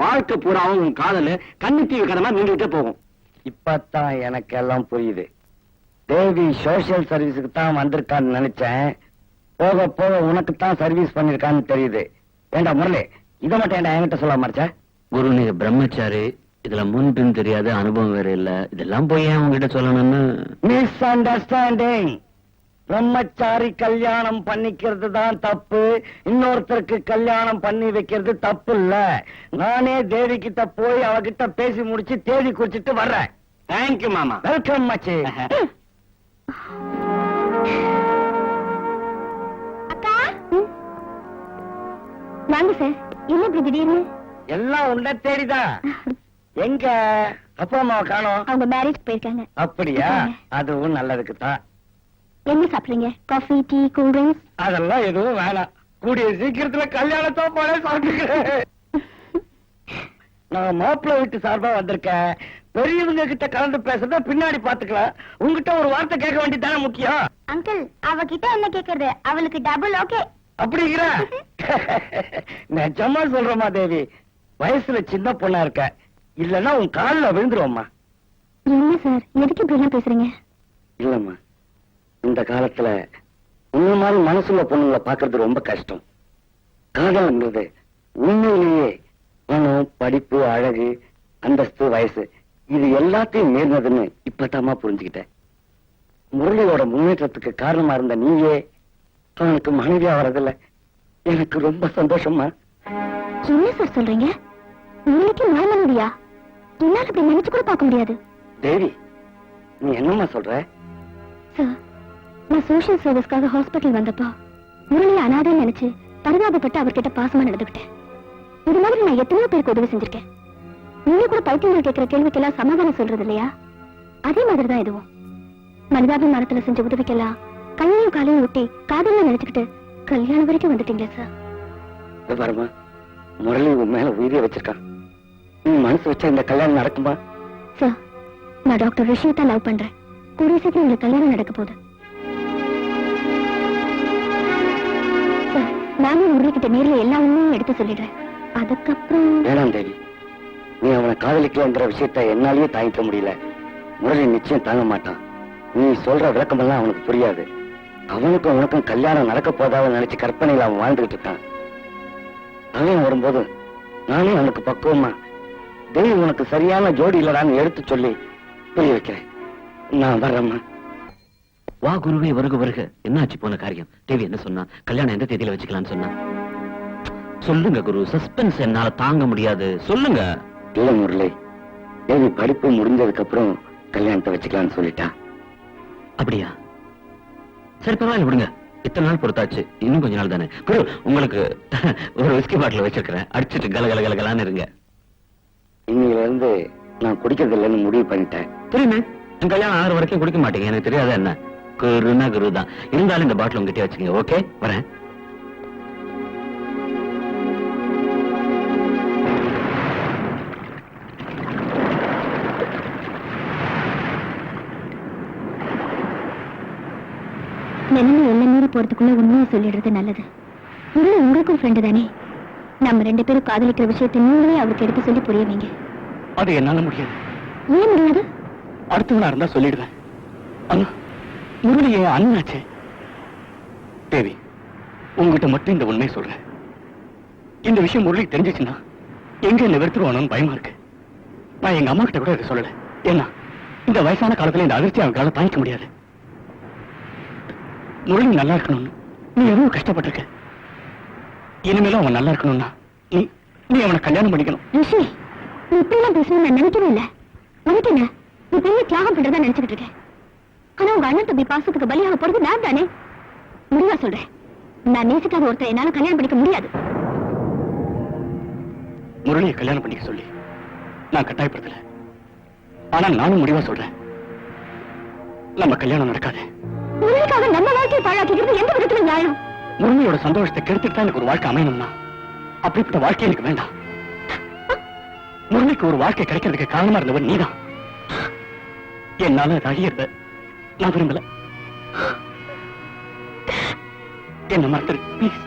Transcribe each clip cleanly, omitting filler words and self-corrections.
வாழ்க்கை பூராவும் உன் காதல கண்ணு கடமா நின்றுட்டே போகும். இப்பத்தான் எனக்கு எல்லாம் புரியுது. தேவி சோசியல் சர்வீஸுக்கு தான் வந்திருக்கான்னு நினைச்சேன். போக போக உனக்குத்தான் சர்வீஸ் பண்ணிருக்கான்னு தெரியுது. ஏண்டா முரளி, இதை மட்டும் ஏண்டா என்கிட்ட சொல்ல மாட்டேச்சா? குரு, நீங்க பிரம்மச்சாரி, இதுல முன்பின் தெரியாத அனுபவம் வேற இல்ல, இதெல்லாம் போய் ஏன் உங்ககிட்ட சொல்லணும்னு. Miss understanding. பிரம்மச்சாரி கல்யாணம் பண்ணிக்கிறது தான் தப்பு, இன்னொருத்தருக்கு கல்யாணம் பண்ணி வைக்கிறது தப்பு இல்ல. நானே தேவி கிட்ட போய் அவகிட்ட பேசி முடிச்சு தேதி குறிச்சிட்டு வர்றேன். தேங்க்யூ மாமா. வெல்கம் மச்சி. அக்கா வாங்க சார். என்ன இப்படி திடீர்னு? எல்லாம் உண்ட தேடிதான். எங்க அப்பா அம்மாவை காணோம்? அவங்க மேரேஜ் போயிருக்காங்க. அப்படியா? அதுவும் நல்லதுக்கு தான். என்ன சாப்பிடுறீங்க? Coffee, tea, cool drinks? அதெல்லாம் எதுவும் வேணாம். கூடிய சீக்கிரத்துல கல்யாணத்தோ போல சாப்பிட்டுக்கிறேன். நான் மாப்பிள்ளை வீட்டு சார்பா வந்திருக்கேன். பெரியவங்க கிட்ட கலந்து பேசுறத பின்னாடி பாத்துக்கலாம். உங்ககிட்ட ஒரு வார்த்தை கேட்க வேண்டியதானே முக்கியம். அங்கிள், அவகிட்ட என்ன கேக்குறது? அவளுக்கு டபுள் ஓகே. அப்படிங்கிற நிஜமா சொல்றமா தேவி, வயசுல சின்ன பொண்ணா இருக்க, இல்லன்னா உன் காலில் விழுந்துருவோம்மா. என்ன சார், எதுக்கு இப்படி எல்லாம் பேசுறீங்க? இல்லம்மா, இந்த காலத்துல உன்ன மாதிரி மனசுல பொண்ணுங்களை பாக்குறது ரொம்ப கஷ்டம். காதல்ன்றது உண்மையிலேயே பணம், படிப்பு, அழகு, அந்தஸ்து, வயசு இது எல்லாத்தையும் மீறினதுன்னு இப்பதாமா புரிஞ்சுக்கிட்டேன். முரளியோட முன்னேற்றத்துக்கு காரணமா இருந்த நீயே அவனுக்கு மனைவியா வரதில்ல. எனக்கு ரொம்ப சந்தோஷமா. என்ன சார் சொல்றீங்க? உங்களுக்கு மனமனைவியா? என்னால அப்படி நினைச்சு கூட பார்க்க முடியாது. தேவி, நீ என்னம்மா சொல்ற? சார், நான் சோசியல் சர்வீஸ்க்காக ஹாஸ்பிட்டல் வந்தப்போ முரளியை அனாதைன்னு நினைச்சு பரிதாபப்பட்டு அவர்கிட்ட பாசமா நடந்துக்கிட்டேன். இது மாதிரி நான் எத்தனையோ பேருக்கு உதவி செஞ்சிருக்கேன். நீங்க கூட பைத்தியங்கள் கேட்கிற கேள்விக்கெல்லாம் சமாதானம் சொல்றது இல்லையா? அதே மாதிரிதான் இதுவும். மனிதாபிமானத்துல செஞ்ச உதவிக்கெல்லாம் கையையும் காலையும் ஒட்டி காதல்ல நினைச்சுக்கிட்டு கல்யாணம் வரைக்கும் வந்துட்டீங்களே சார். பாருமா, முரளி உன் மேல உயிரியை வச்சிருக்கான். நீ மனசு வச்சா இந்த கல்யாணம் நடக்குமா? சார், நான் டாக்டர் ரிஷியத்தை லவ் பண்றேன். கூடிய சீக்கிரம் உங்களுக்கு கல்யாணம் நடக்க போகுது. சார், நானும் முரளிக்கிட்ட நேரில் எல்லா உண்மையும் எடுத்து சொல்லிடுறேன். அதுக்கப்புறம் வேணாம் தேவி, நீ அவனை காதலிக்கலங்கிற விஷயத்த என்னாலேயே தாங்கிக்க முடியல. முரளி நிச்சயம் தாங்க மாட்டான். நீ சொல்ற விளக்கமெல்லாம் அவனுக்கு புரியாது. அவனுக்கும் உனக்கும் கல்யாணம் நடக்க போதாத நினைச்சு கற்பனையில் அவன் வாழ்ந்துகிட்டு இருக்கான். அவன் வரும்போது நானே அவனுக்கு பக்குவமா தேவி உனக்கு சரியான ஜோடி இல்லடான்னு எடுத்து சொல்லி புரிய வைக்கிறேன். நான் வர்றேம்மா. வா குருவே, வருக வருக. என்னாச்சு போன காரியம்? தேவி என்ன சொன்னா? கல்யாணம் எந்த தேதியில வச்சுக்கலாம்னு சொன்னா? சொல்லுங்க குரு, சஸ்பென்ஸ் என்னால தாங்க முடியாது, சொல்லுங்க. இல்ல முரளி, தேவி படிப்பு முடிஞ்சதுக்கு அப்புறம் கல்யாணத்தை வச்சுக்கலாம்னு சொல்லிட்டா. அப்படியா? சரி, பரவாயில்ல விடுங்க. இத்தனை நாள் பொறுத்தாச்சு, இன்னும் கொஞ்ச நாள் தானே. குரு, உங்களுக்கு ஒரு விஸ்கி பாட்டில் வச்சிருக்கிறேன், அடிச்சுட்டு கல கல கலகலான்னு இருங்க. இன்னையில இருந்து நான் குடிக்கிறது இல்லைன்னு முடிவு பண்ணிட்டேன். தெரியுமே, என் கல்யாணம் ஆகிற வரைக்கும் குடிக்க மாட்டீங்க, எனக்கு தெரியாத என்ன. குருனா குரு தான். இருந்தாலும் இந்த பாட்டில் உங்ககிட்ட வச்சுக்கோங்க. ஓகே, வரேன். நிலைமை எல்லாம் மீறி போறதுக்குள்ள உண்மையை சொல்லிடுறது நல்லது. முரளி உங்களுக்கும் ஃப்ரெண்டு தானே. நம்ம 2 பேரும் காதலிக்கிற விஷயத்தை நீங்களே அவருக்கு எடுத்து சொல்லி புரிய வைங்க. அது என்னால முடியாது. ஏன் முடியாது? அடுத்தவனா இருந்தா சொல்லிடுவேன். ஆனா முரளி என் அண்ணாச்சே. தேவி, உங்ககிட்ட மட்டும் இந்த உண்மையை சொல்றேன். இந்த விஷயம் முரளி தெரிஞ்சிச்சுன்னா எங்க என்ன வெறுத்துருவானோன்னு பயமா இருக்கு. நான் எங்க அம்மா கிட்ட கூட இதை சொல்லல. ஏன்னா இந்த வயசான காலத்துல இந்த அதிர்ச்சி அவங்களால தாங்கிக்க முடியாது. முரளி நல்லா இருக்கணும்னு நீ எவ்வளவு கஷ்டப்பட்டிருக்க. இனிமேலும் அவன் நல்லா இருக்கணும்னா நீ அவனை கல்யாணம் பண்ணிக்கணும். ரிஷி, நீ இப்படிலாம் பேசணும் நான் நினைக்கவே இல்லை. உனக்கு என்ன, நீ பெரிய தியாகம் பண்றதா நினைச்சுக்கிட்டு இருக்கேன். ஆனா உங்க அண்ணன் தம்பி பாசத்துக்கு பலியாக போறது நான் தானே. முடிவா சொல்றேன், நான் நேசிக்காத ஒருத்தர் என்னால கல்யாணம் பண்ணிக்க முடியாது. முரளியை கல்யாணம் பண்ணிக்க சொல்லி நான் கட்டாயப்படுத்தல. ஆனா நானும் முடிவா சொல்றேன், நம்ம கல்யாணம் நடக்காது. முரளிக்காக நம்ம வாழ்க்கையை பாழாக்கிக்கிறது எந்த விதத்துல நியாயம்? முரளியோட சந்தோஷத்தை கெடுத்துட்டு தான் எனக்கு ஒரு வாழ்க்கை அமையணும்னா அப்படிப்பட்ட வாழ்க்கை எனக்கு வேண்டாம். முரளிக்கு ஒரு வாழ்க்கை கிடைக்கிறதுக்கு காரணமா இருந்தவன் நீதான். என்னால அது அழியறத நான் விரும்பல. என்ன மறந்துரு ப்ளீஸ்.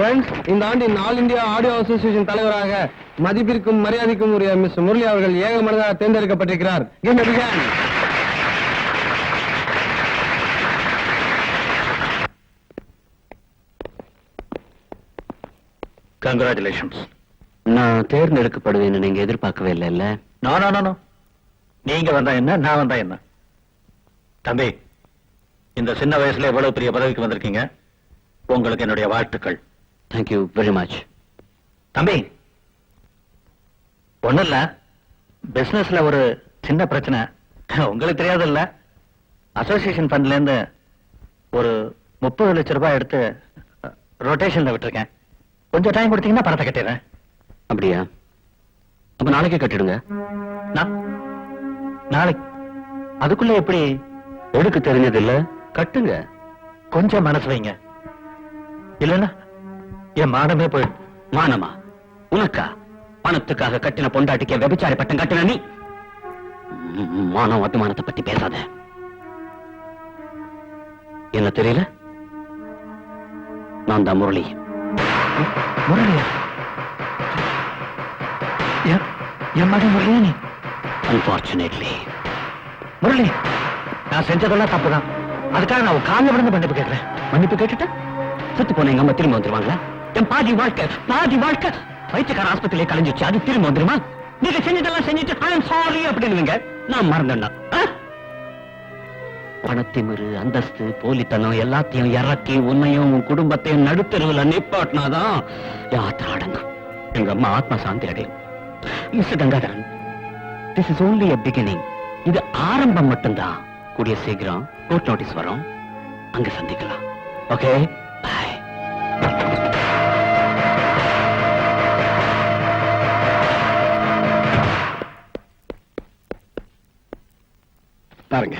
ஃப்ரெண்ட்ஸ், இந்த ஆண்டின் ஆல் இந்தியா ஆடியோ அசோசியேஷன் தலைவராக மதிப்பிற்கும் மரியாதைக்கும் உரிய மிஸ் முரளி அவர்கள் ஏகமனதாக தேர்ந்தெடுக்கப்பட்டிருக்கிறார். Give a big hand. Congratulations. நான் தேர்ந்தெடுக்கப்படுவேன்னு நீங்க எதிர்பார்க்கவே இல்லைல்ல? நோ. நீங்க வந்தா என்ன, நான் வந்தா என்ன? தம்பி, இந்த சின்ன வயசுல எவ்வளவு பெரிய பதவிக்கு வந்திருக்கீங்க. உங்களுக்கு என்னுடைய வாழ்த்துக்கள். Thank you very much. தம்பி, ஒண்ணும் இல்ல, பிசினஸ்ல ஒரு சின்ன பிரச்சனை. உங்களுக்கு தெரியாதுல்ல, அசோசியேஷன் ஃபண்ட்ல இருந்து ஒரு 30 லட்சம் ரூபாய் எடுத்து ரொட்டேஷன்ல விட்டுருக்கேன். கொஞ்சம் டைம் கொடுத்தீங்கன்னா பணத்தை கட்டிடுறேன். அப்படியா? அப்ப நாளைக்கே கட்டிடுங்க. நாளைக்கு? அதுக்குள்ள எப்படி? எடுக்க தெரிஞ்சது இல்ல, கட்டுங்க. கொஞ்சம் மனசு வைங்க, இல்லன்னா என் மானமே போயிடும். மானமா? உனக்கா? பணத்துக்காக கட்டின பொண்டாட்டிக்க விபச்சாரி பட்டம் கட்டின நீ? மானம் அபிமானத்தை பத்தி பேசாத. என்ன தெரியல? நான் தான் முரளி. முரளியா? என் மகன் முரளியா நீ? அன்பார்ச்சுனேட்லி. முரளி, நான் செஞ்சதெல்லாம் தப்புதான். அதுக்காக நான் காலையில் விழுந்து மன்னிப்பு கேட்கிறேன். மன்னிப்பு கேட்டுட்டா செத்து போன எங்க அம்மா திரும்ப வந்துருவாங்களா? என் பாதி வாழ்க்கை வைத்தியக்கார ஆஸ்பத்திரியிலே கலைஞ்சிச்சு, அது திரும்ப வந்துருமா? நீங்க செஞ்சதெல்லாம் செஞ்சுட்டு ஐ அம் சாரி அப்படின்னு நான் மறந்தேன்னா பணத்திமிரு, அந்தஸ்து, போலித்தனம் எல்லாத்தையும் இறக்கி உன்னையும் உன் குடும்பத்தையும் நடுத்தருவில் நிப்பாட்டினாதான் யாத்திரை அடங்கும். எங்க அம்மா ஆத்மா சாந்தி அடையும். Mister Gangadharan, this is only a beginning. இது ஆரம்பம் மட்டும்தான். கூடிய சீக்கிரம் கோர்ட் நோட்டீஸ் வரும், அங்க சந்திக்கலாம். Okay, bye. பாருங்க.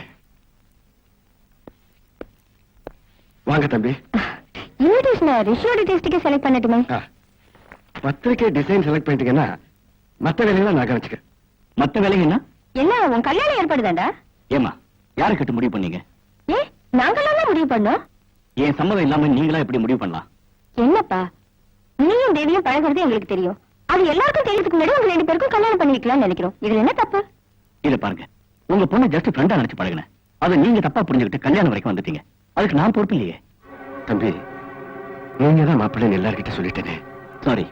வாங்க தம்பி. இன்விடேஷன் ரிஷியோட டேஸ்டுக்கே செலக்ட் பண்ணட்டுமே? பத்திரிக்கை டிசைன் செலக்ட் பண்ணிட்டீங்கன்னா மத்த வேலையெல்லாம் நான் கவனிச்சுக்க. மத்த வேலைங்கன்னா என்ன உன் கல்யாணம் ஏற்படுதாண்டா? ஏமா யாரை கிட்ட முடிவு பண்ணீங்க? ஏ, நாங்களாம் தான் முடிவு பண்ணோம். ஏன் சம்மதம் இல்லாம நீங்களா எப்படி முடிவு பண்ணலாம்? என்னப்பா, நீயும் தேவியும் பழகிறது எங்களுக்கு தெரியும். அது எல்லாருக்கும் தெரியறதுக்கு முன்னாடி உங்க 2 பேருக்கும் கல்யாணம் பண்ணி வைக்கலாம்னு நினைக்கிறோம். இதுல என்ன தப்பு? இத பாருங்க, உங்க பொண்ணு ஜஸ்ட் ஃப்ரெண்டா நினைச்சு பழகினேன். அதை நீங்க தப்பா புரிஞ்சுக்கிட்டு கல்யாணம் வரைக்கும் வந்துட்டீங்க. அதுக்கு நான் பொறுப்பு இல்லையே. தம்பி, நீங்க தான் மாப்பிள்ளைன்னு எல்லார்கிட்ட சொல்லிட்டேனே. சாரி.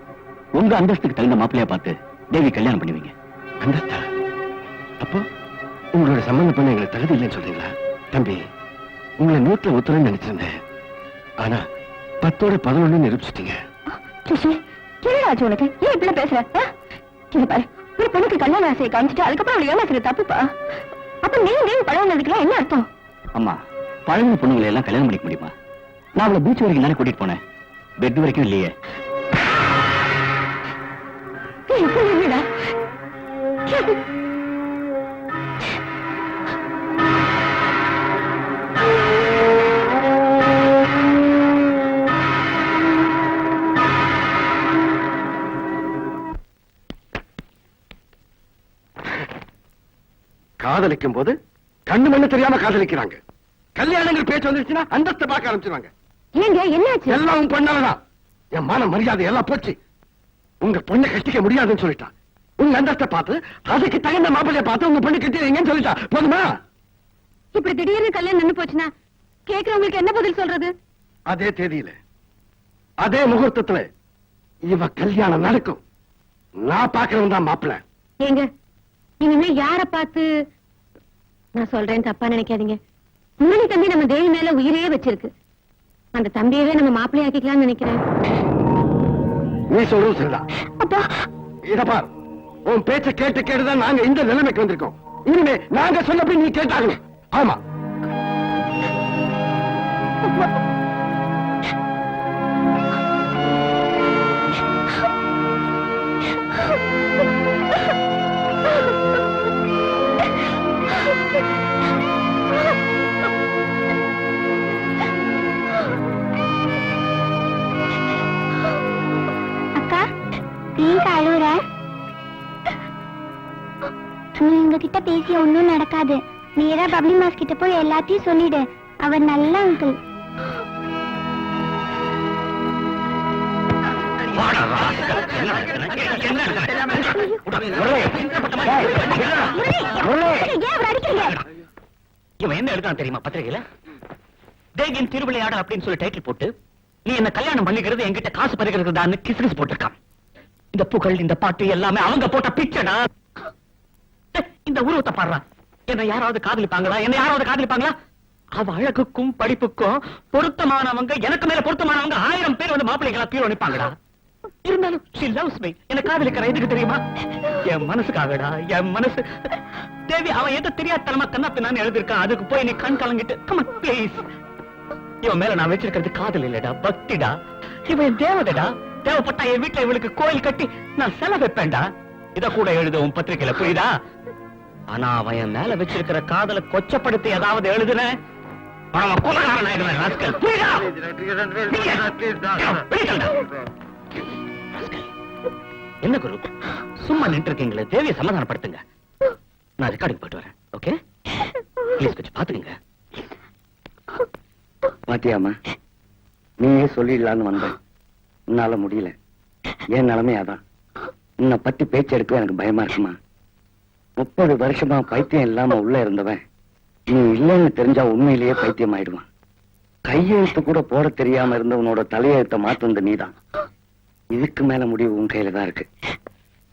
உங்க அந்தஸ்துக்கு தகுந்த மாப்பிள்ளையா பார்த்து தேவி கல்யாணம் பண்ணுவீங்க. அந்தஸ்தா? அப்போ உங்களோட சம்பந்தம் பண்ண எங்களுக்கு தகுதி இல்லைன்னு சொல்றீங்களா? தம்பி, உங்களை 100ல ஒத்துறேன்னு நினைச்சிருந்தேன். ஆனா 10ஓட 11 நிரூபிச்சிட்டீங்க. ரிஷி, என்னடா ஆச்சு உனக்கு? ஏன் இப்படி பேசுற? இங்க பாரு, ஒரு பொண்ணுக்கு கல்யாண ஆசையை காமிச்சிட்டு அதுக்கப்புறம் அவளை ஏமாத்துறது தப்புப்பா. அப்ப நீ தேவி பழகினதுக்குலாம் என்ன அர்த்தம்? அம்மா, பழகின பொண்ணுங்களை எல்லாம் கல்யாணம் பண்ணிக்க முடியுமா? நான் அவளை பீச் வரைக்கும் தானே கூட்டிட்டு போனேன், பெட் வரைக்கும் இல்லையே. என்னடா காதலிக்கும் போது கண்ணு மண்ணு தெரியாம காதலிக்கிறாங்க. கல்யாணங்கள் பேச்சு வந்துருச்சுன்னா அந்தஸ்தை பார்க்க ஆரம்பிச்சிருவாங்க. ஏங்க என்னாச்சு? எல்லாம் உன் பொண்ணாலதான். என் மான மரியாதை எல்லாம் போச்சு. உங்க பொண்ணை கட்டிக்க முடியாதுன்னு சொல்லிட்டான். உங்க அந்தஸ்தை பார்த்து அதுக்கு தகுந்த மாப்பிள்ளைய பார்த்து உங்க பொண்ணு கட்டிடுங்கன்னு சொல்லிட்டா. போதுமா? இப்படி திடீர்னு கல்யாணம் நின்னு போச்சுன்னா கேக்குறவங்களுக்கு என்ன பதில் சொல்றது? அதே தேதியில அதே முகூர்த்தத்துல இவ கல்யாணம் நடக்கும். நான் பாக்குறவன் தான் மாப்பிள்ளை. ஏங்க, இனிமே யார பார்த்து நான் சொல்றேன் தப்பா நினைக்காதீங்க. முன்னணி தம்பி நம்ம தேவி மேல உயிரே வச்சிருக்கு. அந்த தம்பியவே நம்ம மாப்பிள்ளை ஆக்கிக்கலாம்னு நினைக்கிறேன். நீ சொல்றது சரிதான். அப்பா, இத பார், உன் பேச்ச கேட்டு கேட்டுதான் நாங்க இந்த நிலைமைக்கு வந்திருக்கோம். இனிமே நாங்க சொன்னபடி நீ கேட்டாகணும். ஆமா. அக்கா, நீங்க அழுற? நீ உங்ககிட்ட பேசி ஒன்னும் நடக்காது. நேரா பப்ளி மாஸ் கிட்ட போய் எல்லாத்தையும் சொல்லிடு. அவர் நல்ல அங்கிள். வாடா, ராஸ்கல். என்ன நடக்குது? என்ன நடக்குது? முரளி, முரளி. ஏன் அவர் அடிக்கிறீங்க? இவன் என்ன எழுதுறான் தெரியுமா பத்திரிகையில? தேகின் திருவிளையாடல் அப்படின்னு சொல்லி டைட்டில் போட்டு நீ என்ன கல்யாணம் பண்ணிக்கிறது என்கிட்ட காசு பறிக்கிறது தான் கிசுகிசு போட்டிருக்கான். இந்த புகழ் இந்த பாட்டு எல்லாமே அவங்க போட்ட பிச்சடா. இந்த உருவத்தை பாடுறான். என்ன யாராவது காதலிப்பாங்களா? என்ன யாராவது காதலிப்பாங்களா? அவ அழகுக்கும் படிப்புக்கும் பொருத்தமானவங்க, எனக்கு மேல பொருத்தமானவங்க 1000 பேர் வந்து மாப்பிள்ளைகளா கீழே நிப்பாங்கடா. இருந்தாலும் she loves me. என்ன காதலிக்கிற எதுக்கு தெரியுமா? என் மனசுக்காகடா, என் மனசு. தேவி அவன் எதை தெரியாதனமா கண்ணா பின்னான்னு எழுதிருக்கான். அதுக்கு போய் நீ கண் கலங்கிட்டு come on please. இவன் மேல நான் வச்சிருக்கிறது காதல் இல்லடா, பக்திடா. இவன் என் தேவதைடா. தேவைப்பட்டா என் வீட்டுல இவளுக்கு கோயில் கட்டி நான் செலவு வைப்பேன்டா. இத கூட எழுதுவோம் பத்திரிக்கையில, புரியுதா? ஆனா அவன் என் மேல வச்சிருக்கிற காதலை கொச்சப்படுத்தி ஏதாவது எழுதுன அவன் கொலகாரன் ஆயிடுவேன். ராஸ்கல், புரியுதா? வெளியேறுடா. ராஸ்கல். என்ன குரு சும்மா நின்று இருக்கீங்களே, தேவியை சமாதானப்படுத்துங்க. நான் ரெக்கார்டிங் போயிட்டு வரேன். ஓகே ப்ளீஸ் கொஞ்சம் பாத்துக்கங்க. பாத்தியாமா, நீயே சொல்லிடலான்னு வந்தேன். உன்னால முடியல. என் நிலைமை அதான். உன்னை பத்தி பேச்சு எடுக்க எனக்கு பயமா இருக்குமா. 30 வருஷமா பைத்தியம் இல்லாம உள்ள இருந்தவன் நீ இல்லைன்னு தெரிஞ்சா உண்மையிலேயே பைத்தியம் ஆயிடுவான். கையெழுத்து கூட போட தெரியாம இருந்தவனோட தலையெழுத்த மாத்துனது நீதான். இதுக்கு மேல முடிவு உன் கையில தான் இருக்கு.